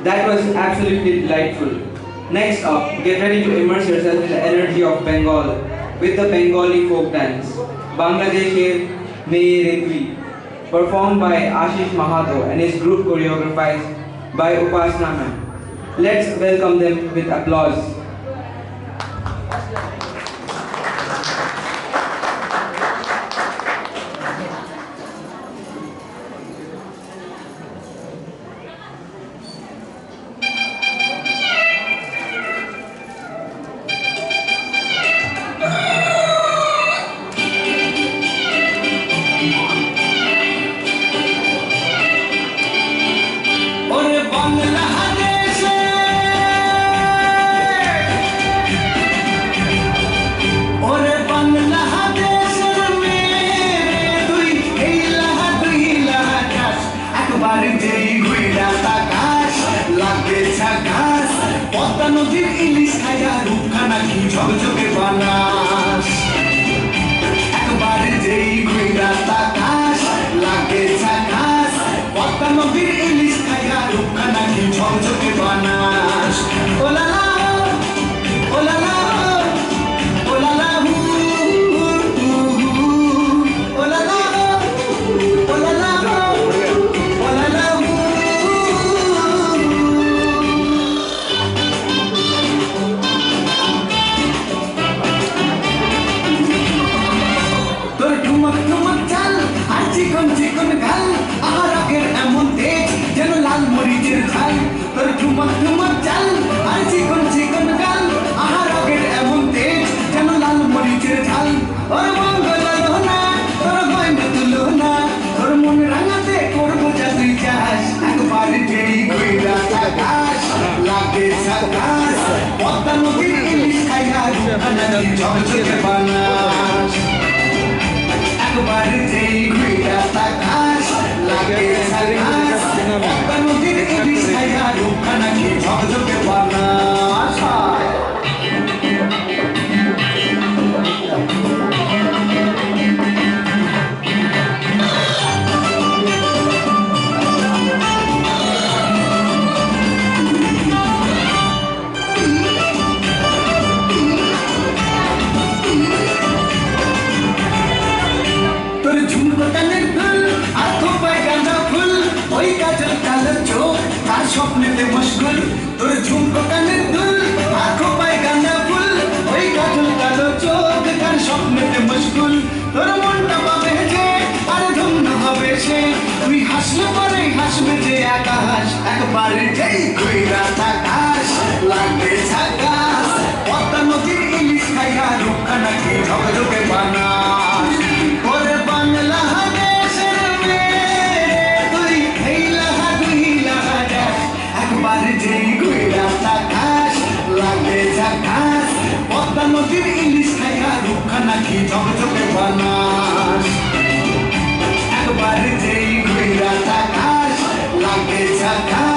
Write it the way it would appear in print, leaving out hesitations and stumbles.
That was absolutely delightful. Next up, get ready to immerse yourself in the energy of Bengal with the Bengali folk dance, Bangladeshir Mere Dui, performed by Ashish Mahato and his group choreographed by Upasna ma'am. Let's welcome them with applause. নদীর ইলিশ খাইয়া রূপখানা কি ঝকঝকে বানাস একবার যেই ঘুইরা তাকাস লাগে ঝাকাস পদ্মা নদীর ইলিশ খাইয়া রূপখানা কি ঝকঝকে বানাস ওলালা ওলালা ওলালা ওলালা ওলালা চিকন গাল আর আগের এমন তেজ যেন লাল মরিচের ঝাল তোর ঠুমক চাল আর চিকন গাল আর আগের এমন তেজ যেন লাল মরিচের ঝাল ওর মঙ্গল না তোর গয়না তুলো না তোর মন রাঙাতে করবো যা তুই চাস একবার যেই ঘুইরা আকাশ লাগে ঝাকাস পদ্মা নদীর ইলিশ খাইয়া রূপখানা ঝকঝকে বানাস একবার যেই ঘুইরা তাকাস লাগে ঝাকাস পদ্মা নদীর ইলিশ খাইয়া রূপখানা কি ঝকঝকে বানাস স্বপ্নেতে মশগুল তোর ঝুমকো কানের দুল আঁখো পায় গাঁদা ফুল ওই কাজল কালো চোখ কার স্বপ্নেতে মশগুল তোর মনটা পাবে যে আর ধন্য হবে সে তুই হাসলে পরে হাসবে যে আকাশ একবার যেই ঘুইরা তাকাস লাগবে ঝাকাস পদ্মা নদীর ইলিশ খাইয়া রূপখানা কি ঝকঝকে বানাস ওরে বাংলা যেই ঘুইরা তাকাস লাগে ঝাকাস পদ্মা নদীর ইলিশ খাইয়া রূপখানা কি ঝকঝকে বানাস একবার যেই ঘুইরা তাকাস লাগে ঝাকাস